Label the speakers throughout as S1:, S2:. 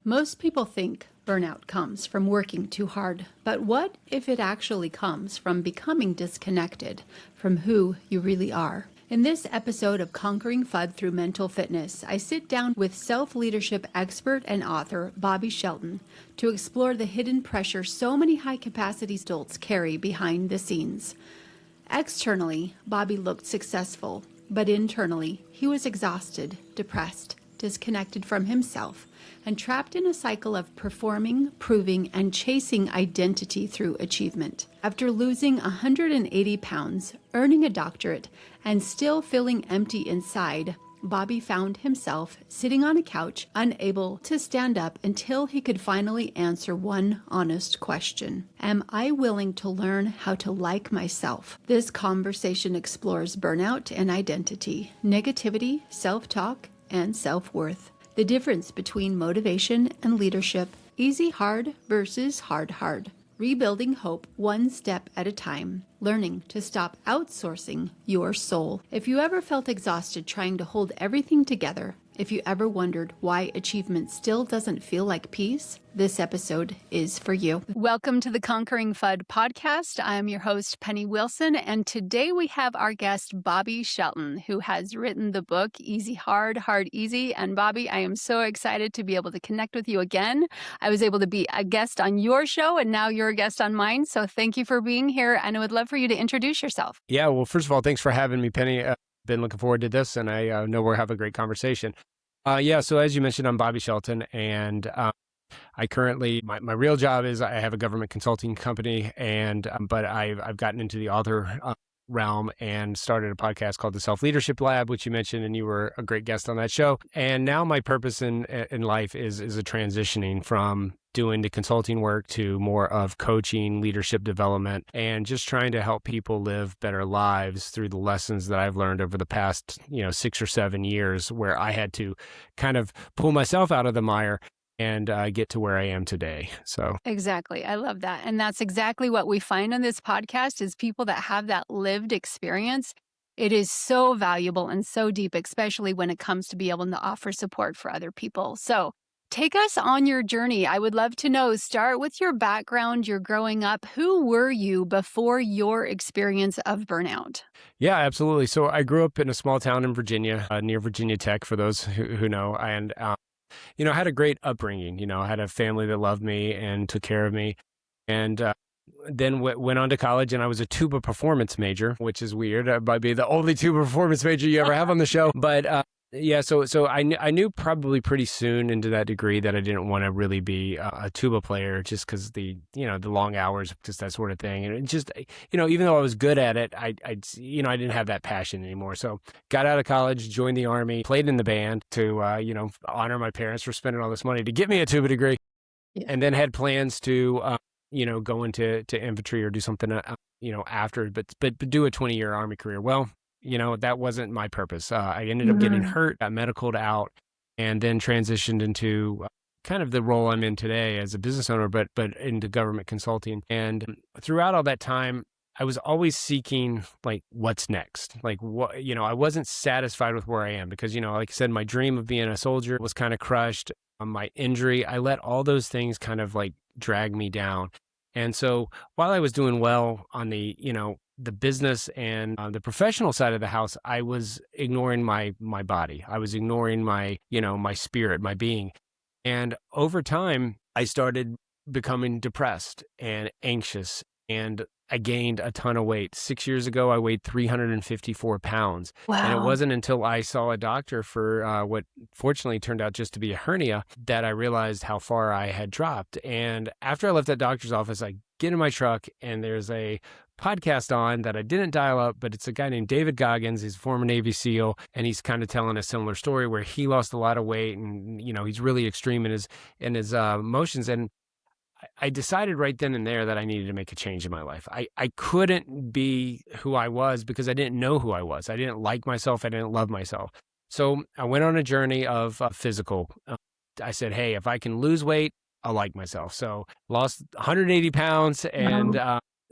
S1: Most people think burnout comes from working too hard, but what if it actually comes from becoming disconnected from who you really are? In this episode of Conquering FUDDD Through Mental Fitness, I sit down with self-leadership expert and author Bobby Shelton to explore the hidden pressure so many high-capacity adults carry behind the scenes. Externally, Bobby looked successful, but internally, he was exhausted, depressed, disconnected from himself, and trapped in a cycle of performing, proving, and chasing identity through achievement. After losing 180 pounds, earning a doctorate, and still feeling empty inside, Bobby found himself sitting on a couch, unable to stand up until he could finally answer one honest question. Am I willing to learn how to like myself? This conversation explores burnout and identity, negativity, self-talk, and self-worth. The difference between motivation and leadership, easy hard versus hard. Rebuilding hope one step at a time, learning to stop outsourcing your soul. If you ever felt exhausted trying to hold everything together, if you ever wondered why achievement still doesn't feel like peace, this episode is for you. Welcome to the Conquering FUDDD podcast. I'm your host, Pennie Wilson, and today we have our guest, Bobby Shelton, who has written the book, Easy Hard, Hard Easy. And Bobby, I am so excited to be able to connect with you again. I was able to be a guest on your show, and now you're a guest on mine. So thank you for being here, and I would love for you to introduce yourself.
S2: Yeah, well, first of all, thanks for having me, Pennie. Been looking forward to this, and I know we'll have a great conversation. So as you mentioned, I'm Bobby Shelton, and I currently, my real job is I have a government consulting company, and but I've gotten into the author realm and started a podcast called the Self-Leadership Lab, which you mentioned, and you were a great guest on that show. And now my purpose in life is a transitioning from doing the consulting work to more of coaching, leadership development, and just trying to help people live better lives through the lessons that I've learned over the past, 6 or 7 years, where I had to kind of pull myself out of the mire and get to where I am today. So
S1: exactly. I love that. And that's exactly what we find on this podcast is people that have that lived experience. It is so valuable and so deep, especially when it comes to be able to offer support for other people. So take us on your journey. I would love to know, start with your background, your growing up. Who were you before your experience of burnout?
S2: Yeah, absolutely. So I grew up in a small town in Virginia, near Virginia Tech, for those who know. And I had a great upbringing. I had a family that loved me and took care of me. And then went on to college, and I was a tuba performance major, which is weird. I might be the only tuba performance major you ever have on the show. But so I knew probably pretty soon into that degree that I didn't want to really be a tuba player, just because the long hours, just that sort of thing. And it just, even though I was good at it, I didn't have that passion anymore. So got out of college, joined the Army, played in the band to, honor my parents for spending all this money to get me a tuba degree. Yeah. And then had plans to, go into infantry or do something, after, but do a 20-year Army career. Well, that wasn't my purpose. I ended up getting hurt, got medicaled out, and then transitioned into kind of the role I'm in today as a business owner, but into government consulting. And throughout all that time, I was always seeking, like, what's next? Like, what, I wasn't satisfied with where I am because, like I said, my dream of being a soldier was kind of crushed. My injury, I let all those things kind of like drag me down. And so while I was doing well on the, the business and the professional side of the house, I was ignoring my body. I was ignoring my, my spirit, my being. And over time, I started becoming depressed and anxious, and I gained a ton of weight. 6 years ago, I weighed 354 pounds. Wow. And it wasn't until I saw a doctor for what fortunately turned out just to be a hernia that I realized how far I had dropped. And after I left that doctor's office, I get in my truck, and there's a podcast on that I didn't dial up, but it's a guy named David Goggins. He's a former Navy SEAL, and he's kind of telling a similar story where he lost a lot of weight, and he's really extreme in his motions. And I decided right then and there that I needed to make a change in my life. I couldn't be who I was because I didn't know who I was. I didn't like myself. I didn't love myself. So I went on a journey of physical. I said, hey, if I can lose weight, I'll like myself. So lost 180 pounds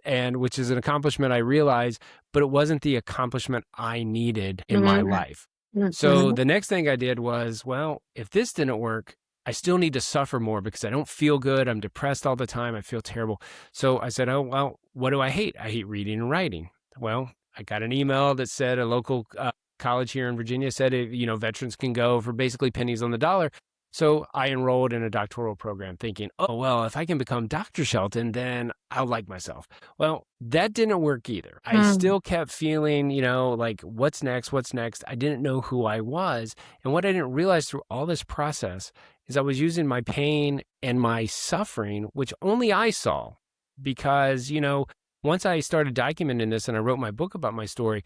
S2: and which is an accomplishment I realized, but it wasn't the accomplishment I needed in my life. So the next thing I did was, well, if this didn't work, I still need to suffer more because I don't feel good. I'm depressed all the time. I feel terrible. So I said, oh, well, what do I hate? I hate reading and writing. Well, I got an email that said a local college here in Virginia said, veterans can go for basically pennies on the dollar. So I enrolled in a doctoral program thinking, oh, well, if I can become Dr. Shelton, then I'll like myself. Well, that didn't work either. I still kept feeling, like what's next? What's next? I didn't know who I was. And what I didn't realize through all this process is I was using my pain and my suffering, which only I saw because, once I started documenting this and I wrote my book about my story,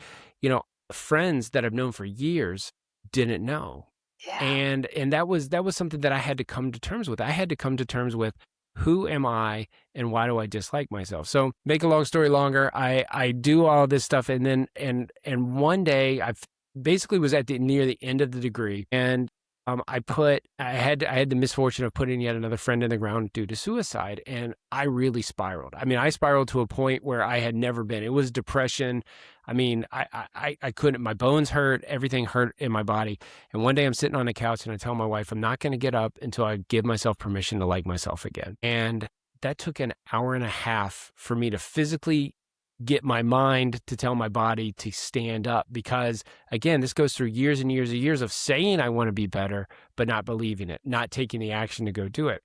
S2: friends that I've known for years didn't know.
S1: Yeah.
S2: And that was something that I had to come to terms with. I had to come to terms with who am I and why do I dislike myself? So make a long story longer, I do all this stuff and then and one day I basically was near the end of the degree and I had the misfortune of putting yet another friend in the ground due to suicide, and I really spiraled. I mean, I spiraled to a point where I had never been. It was depression. I mean, I couldn't. My bones hurt. Everything hurt in my body. And one day I'm sitting on the couch and I tell my wife, I'm not going to get up until I give myself permission to like myself again. And that took an hour and a half for me to physically get my mind to tell my body to stand up because again, this goes through years and years and years of saying I want to be better, but not believing it, not taking the action to go do it.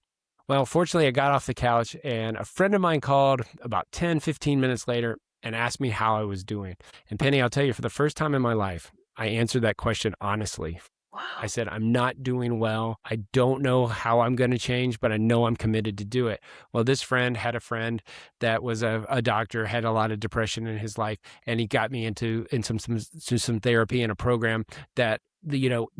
S2: Well, fortunately I got off the couch and a friend of mine called about 10, 15 minutes later and asked me how I was doing. And Pennie, I'll tell you, for the first time in my life, I answered that question honestly.
S1: Wow.
S2: I said, I'm not doing well. I don't know how I'm going to change, but I know I'm committed to do it. Well, this friend had a friend that was a doctor, had a lot of depression in his life, and he got me into some therapy and a program that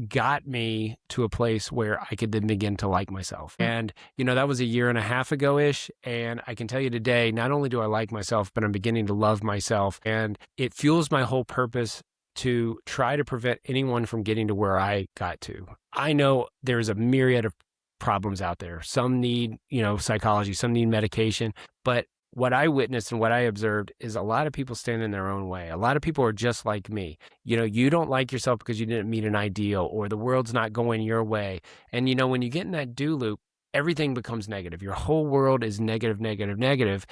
S2: got me to a place where I could then begin to like myself. And, that was a year and a half ago-ish. And I can tell you today, not only do I like myself, but I'm beginning to love myself. And it fuels my whole purpose to try to prevent anyone from getting to where I got to. I know there's a myriad of problems out there. Some need, psychology, some need medication, but what I witnessed and what I observed is a lot of people stand in their own way. A lot of people are just like me. You don't like yourself because you didn't meet an ideal or the world's not going your way. And, when you get in that do loop, everything becomes negative. Your whole world is negative, negative, negative.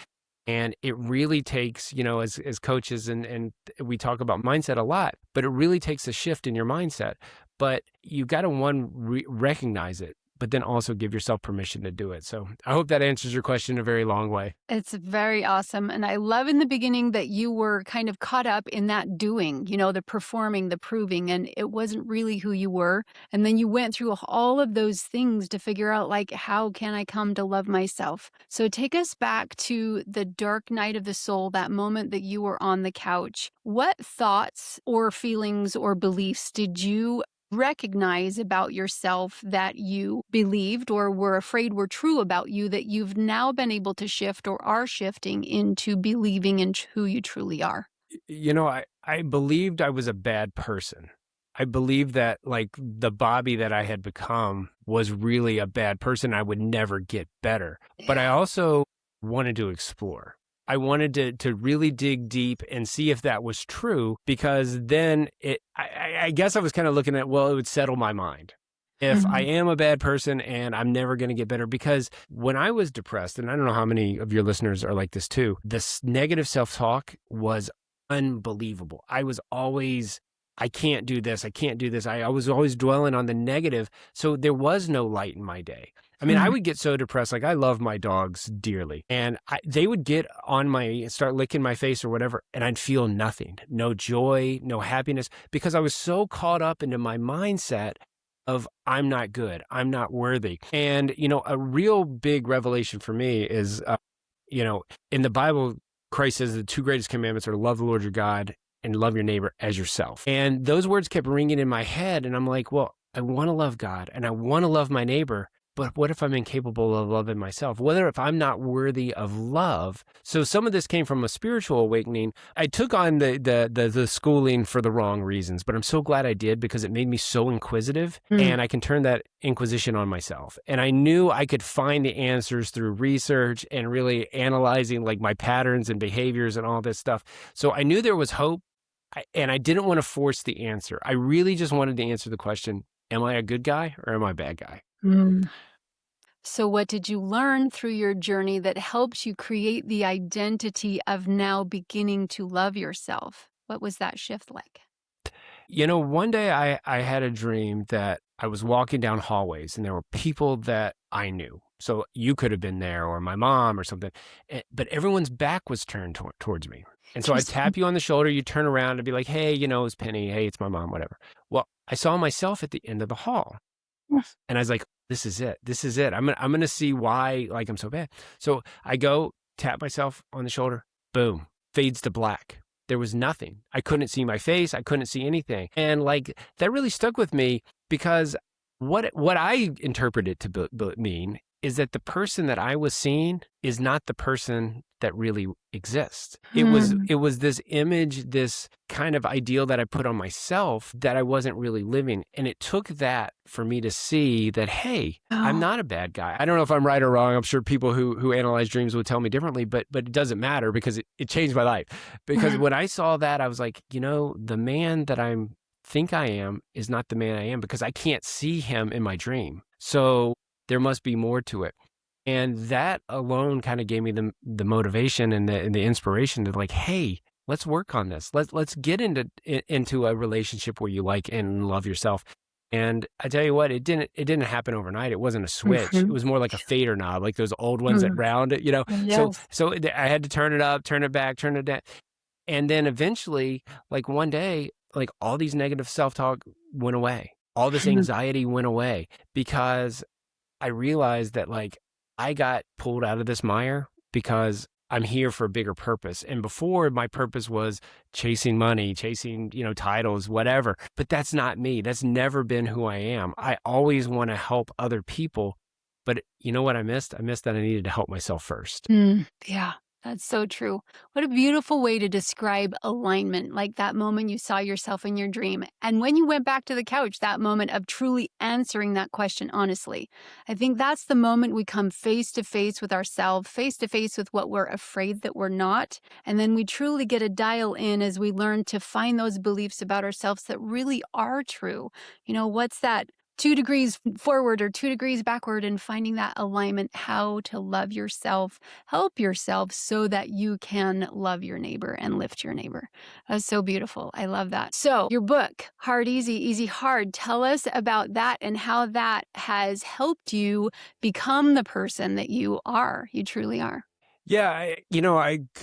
S2: And it really takes, as coaches and we talk about mindset a lot, but it really takes a shift in your mindset. But you got to recognize it, but then also give yourself permission to do it. So I hope that answers your question in a very long way.
S1: It's very awesome. And I love in the beginning that you were kind of caught up in that doing, the performing, the proving, and it wasn't really who you were. And then you went through all of those things to figure out, like, how can I come to love myself? So take us back to the dark night of the soul, that moment that you were on the couch. What thoughts or feelings or beliefs did you recognize about yourself that you believed or were afraid were true about you that you've now been able to shift or are shifting into believing in who you truly are?
S2: I believed I was a bad person. I believed that like the Bobby that I had become was really a bad person. I would never get better. But I also wanted to explore. I wanted to really dig deep and see if that was true, because then I guess I was kind of looking at, well, it would settle my mind. If I am a bad person and I'm never going to get better, because when I was depressed, and I don't know how many of your listeners are like this too, this negative self-talk was unbelievable. I was always, I can't do this. I can't do this. I was always dwelling on the negative. So there was no light in my day. I mean, I would get so depressed. Like, I love my dogs dearly. And they would get on start licking my face or whatever, and I'd feel nothing, no joy, no happiness, because I was so caught up into my mindset of I'm not good, I'm not worthy. And, a real big revelation for me is, in the Bible, Christ says the two greatest commandments are to love the Lord your God and love your neighbor as yourself. And those words kept ringing in my head. And I'm like, well, I want to love God and I want to love my neighbor. But what if I'm incapable of loving myself? What if I'm not worthy of love? So some of this came from a spiritual awakening. I took on the schooling for the wrong reasons, but I'm so glad I did, because it made me so inquisitive, and I can turn that inquisition on myself. And I knew I could find the answers through research and really analyzing like my patterns and behaviors and all this stuff. So I knew there was hope, and I didn't want to force the answer. I really just wanted to answer the question, am I a good guy or am I a bad guy?
S1: So, what did you learn through your journey that helped you create the identity of now beginning to love yourself? What was that shift like?
S2: One day I had a dream that I was walking down hallways and there were people that I knew. So you could have been there or my mom or something, but everyone's back was turned towards me. And so I'd
S1: Interesting.
S2: tap you on the shoulder, you turn around and be like, hey, it's Pennie. Hey, it's my mom, whatever. Well, I saw myself at the end of the hall and I was like, this is it. This is it. I'm gonna see why like I'm so bad. So I go tap myself on the shoulder, boom, fades to black. There was nothing. I couldn't see my face. I couldn't see anything. And like that really stuck with me because what I interpret it to mean is that the person that I was seeing is not the person that really exists. It was this image, this kind of ideal that I put on myself that I wasn't really living. And it took that for me to see that, hey, I'm not a bad guy. I don't know if I'm right or wrong. I'm sure people who analyze dreams would tell me differently, but it doesn't matter because it changed my life. Because when I saw that, I was like, the man that I think I am is not the man I am because I can't see him in my dream. So there must be more to it. And that alone kind of gave me the motivation and the inspiration to like, hey, let's work on this. Let's get into a relationship where you like and love yourself. And I tell you what, it didn't happen overnight. It wasn't a switch. It was more like a fader knob, like those old ones that round it,
S1: Yes.
S2: So I had to turn it up, turn it back, turn it down. And then eventually, like one day, like all these negative self-talk went away. All this anxiety went away because I realized that like I got pulled out of this mire because I'm here for a bigger purpose. And before my purpose was chasing money, chasing, titles, whatever. But that's not me. That's never been who I am. I always want to help other people. But you know what I missed? I missed that I needed to help myself first.
S1: Yeah. That's so true. What a beautiful way to describe alignment, like that moment you saw yourself in your dream. And when you went back to the couch, that moment of truly answering that question honestly. I think that's the moment we come face to face with ourselves, face to face with what we're afraid that we're not. And then we truly get a dial in as we learn to find those beliefs about ourselves that really are true. What's that? 2 degrees forward or 2 degrees backward, and finding that alignment, how to love yourself, help yourself so that you can love your neighbor and lift your neighbor. That's so beautiful. I love that. So your book, Hard, Easy, Easy, Hard, tell us about that and how that has helped you become the person that you are, you truly are.
S2: Yeah,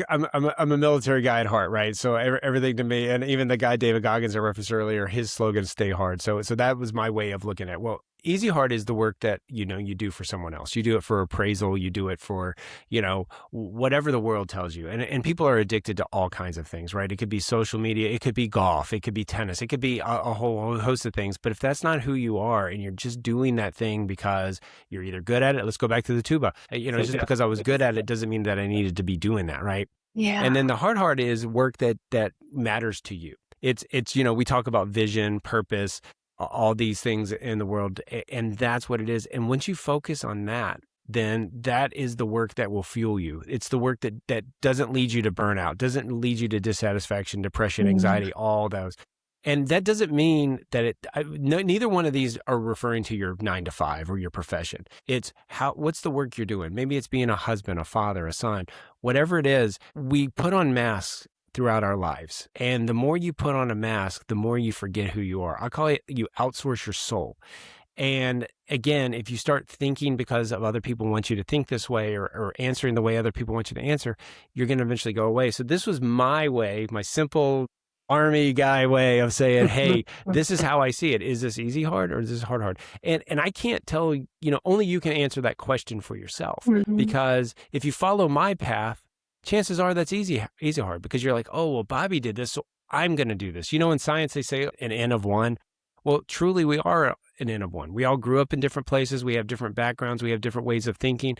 S2: I'm a military guy at heart, right? So everything to me, and even the guy David Goggins I referenced earlier, his slogan "Stay hard." So that was my way of looking at it. Well, easy hard is the work that you do for someone else. You do it for appraisal. You do it for whatever the world tells you. And people are addicted to all kinds of things, right? It could be social media, it could be golf, it could be tennis, it could be a whole host of things. But if that's not who you are, and you're just doing that thing because you're either good at it, let's go back to the tuba. Just because I was good at it doesn't mean that I needed to be doing that, right?
S1: Yeah.
S2: And then the hard is work that matters to you. It's we talk about vision, purpose, all these things in the world, and that's what it is. And once you focus on that, then that is the work that will fuel you. It's the work that doesn't lead you to burnout, doesn't lead you to dissatisfaction, depression, anxiety, all those. And that doesn't mean that neither one of these are referring to your 9 to 5 or your profession. It's what's the work you're doing? Maybe it's being a husband, a father, a son, whatever it is. We put on masks throughout our lives. And the more you put on a mask, the more you forget who you are. I call it, you outsource your soul. And again, if you start thinking because of other people want you to think this way, or answering the way other people want you to answer, you're going to eventually go away. So this was my way, my simple army guy way of saying, hey, this is how I see it. Is this easy hard, or is this hard? And I can't tell, only you can answer that question for yourself. Because if you follow my path, chances are that's easy hard, because you're like, oh, well, Bobby did this, so I'm going to do this. In science, they say an N of one. Well, truly, we are an N of one. We all grew up in different places. We have different backgrounds. We have different ways of thinking.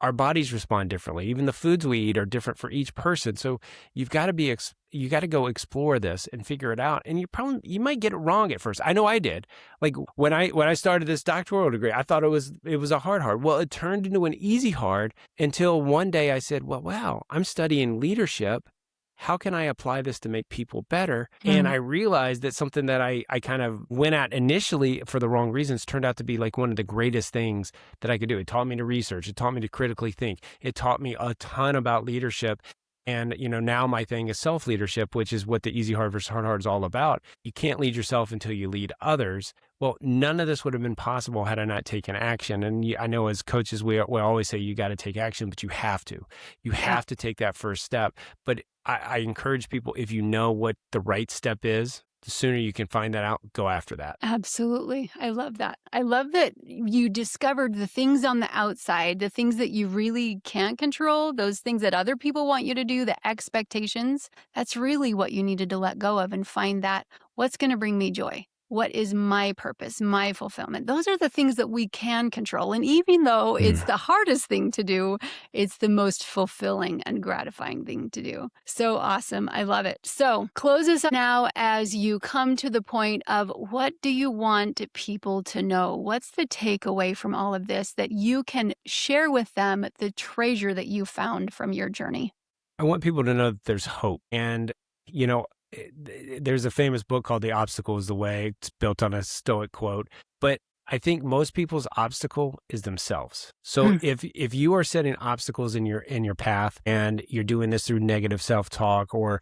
S2: Our bodies respond differently. Even the foods we eat are different for each person. So you've got to you got to go explore this and figure it out. And you might get it wrong at first. I know I did. Like when I started this doctoral degree, I thought it was a hard. Well, it turned into an easy hard until one day I said, well, wow, I'm studying leadership. how can I apply this to make people better? And I realized that something that I kind of went at initially for the wrong reasons turned out to be like one of the greatest things that I could do. It taught me to research. It taught me to critically think. It taught me a ton about leadership. And, now my thing is self-leadership, which is what the easy hard versus hard is all about. You can't lead yourself until you lead others. Well, none of this would have been possible had I not taken action. And I know as coaches, we always say you got to take action, but you have to. You have to take that first step. But I encourage people, if you know what the right step is, the sooner you can find that out, go after that.
S1: Absolutely. I love that. I love that you discovered the things on the outside, the things that you really can't control, those things that other people want you to do, the expectations. That's really what you needed to let go of and find that what's going to bring me joy. What is my purpose, my fulfillment? Those are the things that we can control. And even though it's the hardest thing to do, it's the most fulfilling and gratifying thing to do. So awesome. I love it. So close us now as you come to the point of what do you want people to know? What's the takeaway from all of this that you can share with them, the treasure that you found from your journey?
S2: I want people to know that there's hope. And, there's a famous book called The Obstacle is the Way. It's built on a Stoic quote. But I think most people's obstacle is themselves. So if you are setting obstacles in your path and you're doing this through negative self-talk or,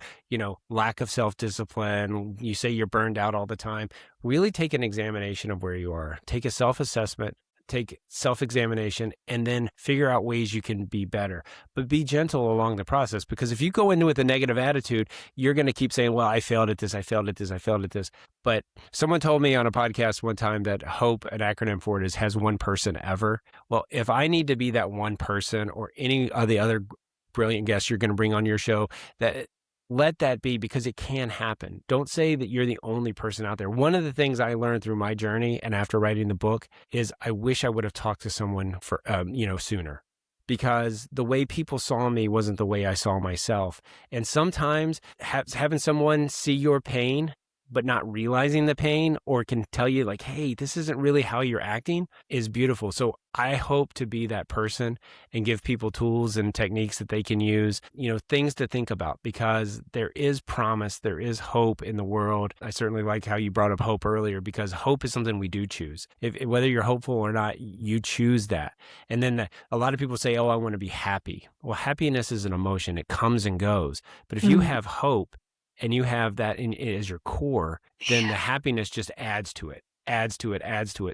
S2: lack of self-discipline, you say you're burned out all the time, really take an examination of where you are. Take a self-assessment. Take self-examination and then figure out ways you can be better. But be gentle along the process, because if you go into it with a negative attitude, you're going to keep saying, well, I failed at this, I failed at this, I failed at this. But someone told me on a podcast one time that HOPE, an acronym for it, is has one person ever. Well, if I need to be that one person or any of the other brilliant guests you're going to bring on your show, that let that be, because it can happen. Don't say that you're the only person out there. One of the things I learned through my journey and after writing the book is I wish I would have talked to someone for, sooner, because the way people saw me wasn't the way I saw myself. And sometimes having someone see your pain but not realizing the pain, or can tell you like, hey, this isn't really how you're acting, is beautiful. So I hope to be that person and give people tools and techniques that they can use, things to think about, because there is promise, there is hope in the world. I certainly like how you brought up hope earlier, because hope is something we do choose. Whether you're hopeful or not, you choose that. And then a lot of people say, oh, I want to be happy. Well, happiness is an emotion. It comes and goes. But if you have hope, and you have that as your core, then the happiness just adds to it.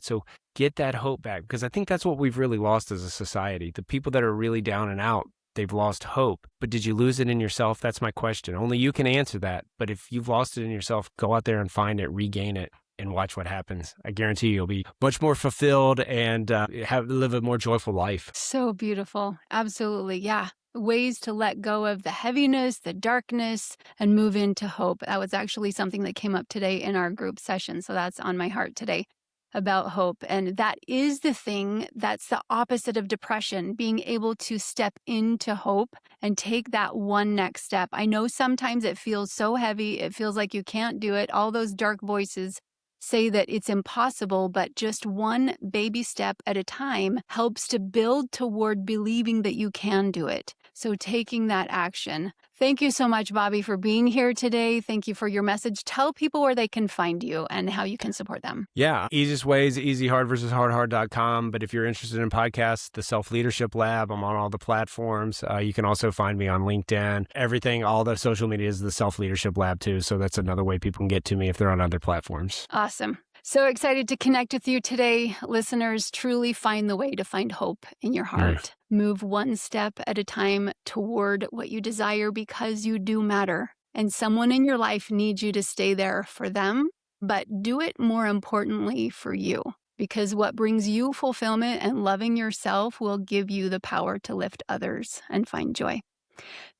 S2: So get that hope back, because I think that's what we've really lost as a society. The people that are really down and out, they've lost hope. But did you lose it in yourself? That's my question. Only you can answer that. But if you've lost it in yourself, go out there and find it, regain it, and watch what happens. I guarantee you'll be much more fulfilled and live a more joyful life.
S1: So beautiful. Absolutely. Yeah. Ways to let go of the heaviness, the darkness, and move into hope. That was actually something that came up today in our group session. So that's on my heart today, about hope. And that is the thing that's the opposite of depression, being able to step into hope and take that one next step. I know sometimes it feels so heavy. It feels like you can't do it. All those dark voices say that it's impossible, but just one baby step at a time helps to build toward believing that you can do it. So taking that action. Thank you so much, Bobby, for being here today. Thank you for your message. Tell people where they can find you and how you can support them.
S2: Yeah. Easiest way is easyhardversushardhard.com. But if you're interested in podcasts, the Self-Leadership Lab, I'm on all the platforms. You can also find me on LinkedIn. Everything, all the social media is the Self-Leadership Lab too. So that's another way people can get to me if they're on other platforms.
S1: Awesome. So excited to connect with you today. Listeners, truly find the way to find hope in your heart. Move one step at a time toward what you desire, because you do matter. And someone in your life needs you to stay there for them, but do it more importantly for you, because what brings you fulfillment and loving yourself will give you the power to lift others and find joy.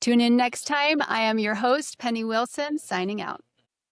S1: Tune in next time. I am your host, Pennie Wilson, signing out.